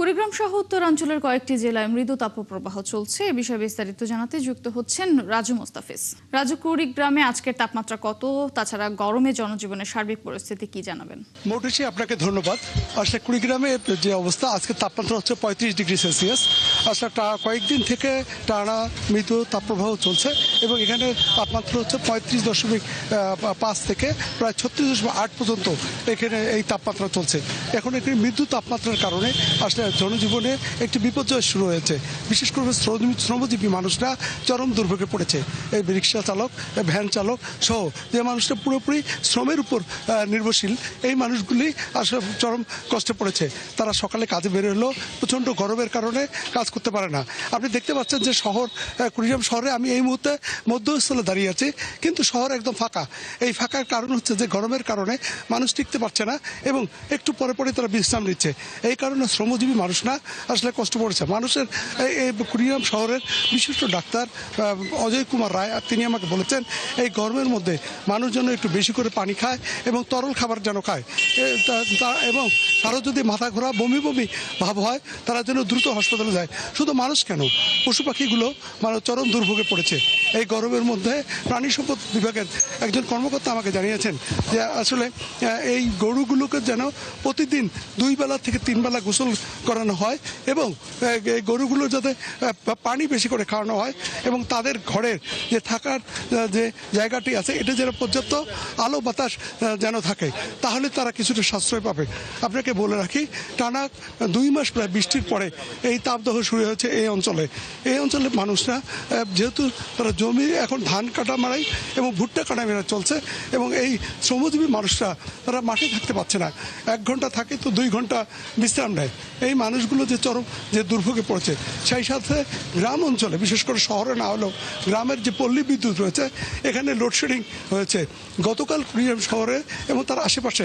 কুড়িগ্রাম সহ উত্তরাঞ্চলের কয়েকটি জেলায় মৃদু তাপপ্রবাহ চলছে। এ বিষয়ে বিস্তারিত জানাতে যুক্ত হচ্ছেন রাজু মোস্তাফিজ। রাজু, কুড়িগ্রামে আজকের তাপমাত্রা কত? তাছাড়া গরমে জনজীবনের সার্বিক পরিস্থিতি কি জানাবেন? মোটেশি আপনাকে ধন্যবাদ। আসলে কুড়িগ্রামে যে অবস্থা, আজকে তাপমাত্রা হচ্ছে 35 ডিগ্রি সেলসিয়াস। আসলে কয়েকদিন থেকে টানা মৃদু তাপপ্রবাহ চলছে এবং এখানে তাপমাত্রা হচ্ছে 35.5 থেকে প্রায় 36.8 পর্যন্ত এখানে এই তাপমাত্রা চলছে। এখন এখানে মৃদু তাপমাত্রার কারণে আসলে জনজীবনে একটি বিপর্যয় শুরু হয়েছে। বিশেষ করে শ্রমজীবী মানুষরা চরম দুর্ভোগে পড়েছে। এই রিক্সা চালক, ভ্যান চালক সহ যে মানুষরা পুরোপুরি শ্রমের উপর নির্ভরশীল, এই মানুষগুলি আসলে চরম কষ্টে পড়েছে। তারা সকালে কাজে বের হলেও প্রচণ্ড গরমের কারণে কাজ করতে পারে না। আপনি দেখতে পাচ্ছেন যে কুড়িগ্রাম শহরে আমি এই মুহূর্তে মধ্যস্থলে দাঁড়িয়ে আছি, কিন্তু শহর একদম ফাঁকা। এই ফাঁকার কারণ হচ্ছে যে গরমের কারণে মানুষ টিকতে পারছে না এবং একটু পরে পরে তারা বিশ্রাম নিচ্ছে। এই কারণে শ্রমজীবী মানুষরা আসলে কষ্ট পড়েছে। মানুষের এই কুড়িগ্রাম শহরের বিশিষ্ট ডাক্তার অজয় কুমার রায়, তিনি আমাকে বলেছেন এই গরমের মধ্যে মানুষ যেন একটু বেশি করে পানি খায় এবং তরল খাবার যেন খায়, এবং কারো যদি মাথা ঘোরা বমি বমি ভাব হয় তারা যেন দ্রুত হাসপাতালে যায়। শুধু মানুষ কেন, পশু পাখিগুলো চরম দুর্ভোগে পড়েছে এই গরমের মধ্যে। প্রাণী সম্পদ বিভাগের একজন কর্মকর্তা আমাকে জানিয়েছেন যে আসলে এই গরুগুলোকে যেন প্রতিদিন 2 বেলা থেকে 3 বেলা গোসল করানো হয় এবং এই গরুগুলো যাতে পানি বেশি করে খাওয়ানো হয় এবং তাদের ঘরের যে থাকার যে জায়গাটি আছে এটা যেন পর্যাপ্ত আলো বাতাস যেন থাকে, তাহলে তারা কিছুটা সাশ্রয় পাবে। আপনাকে বলে রাখি, টানা 2 মাস প্রায় বৃষ্টির পরে এই তাপদাহ শুরু হয়েছে এই অঞ্চলে। এই অঞ্চলের মানুষরা যেহেতু তারা জমি এখন ধান কাটা মারাই এবং ভুট্টা কাটা মেরা চলছে এবং এই শ্রমজীবী মানুষরা তারা মাঠে থাকতে পারছে না। 1 ঘন্টা থাকে তো 2 ঘন্টা বিশ্রাম নেয়। এই মানুষগুলো যে চরম যে দুর্ভোগে পড়েছে, সেই সাথে গ্রাম অঞ্চলে, বিশেষ করে শহরে না হলেও গ্রামের যে পল্লী বিদ্যুৎ রয়েছে এখানে লোডশেডিং হয়েছে। গতকাল কুড়িগ্রাম শহরে এবং তার আশেপাশে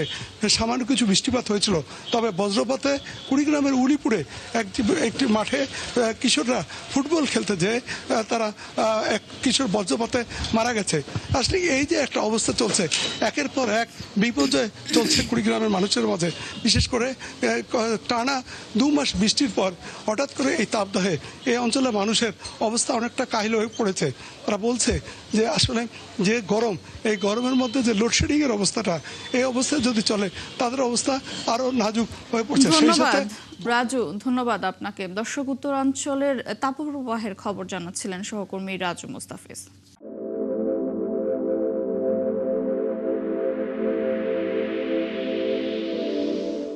সামান্য কিছু বৃষ্টিপাত হয়েছিল, তবে বজ্রপাতে কুড়িগ্রামের উলিপুরে একটি মাঠে কিশোররা ফুটবল খেলতে যেয়ে তারা এক কিশোর বজ্রপাতে মারা গেছে। আসলে এই যে একটা অবস্থা চলছে, একের পর এক বিপর্যয় চলছে কুড়িগ্রামের মানুষের মাঝে। বিশেষ করে টানা 2 মাস বৃষ্টির পর হঠাৎ করে এই তাপদাহে এই অঞ্চলের মানুষের অবস্থা অনেকটা কাহিল হয়ে পড়েছে। তারা বলছে যে আসলে যে গরম, এই গরমের মধ্যে যে লোডশেডিংয়ের অবস্থাটা, এই অবস্থায় যদি চলে তাদের অবস্থা আরও নাজুক হয়ে পড়ছে। ধন্যবাদ রাজু, ধন্যবাদ আপনাকে। দর্শক, উত্তরাঞ্চলের তাপপ্রবাহের খবর জানাচ্ছিলেন সহকর্মী রাজু মোস্তাফিজ।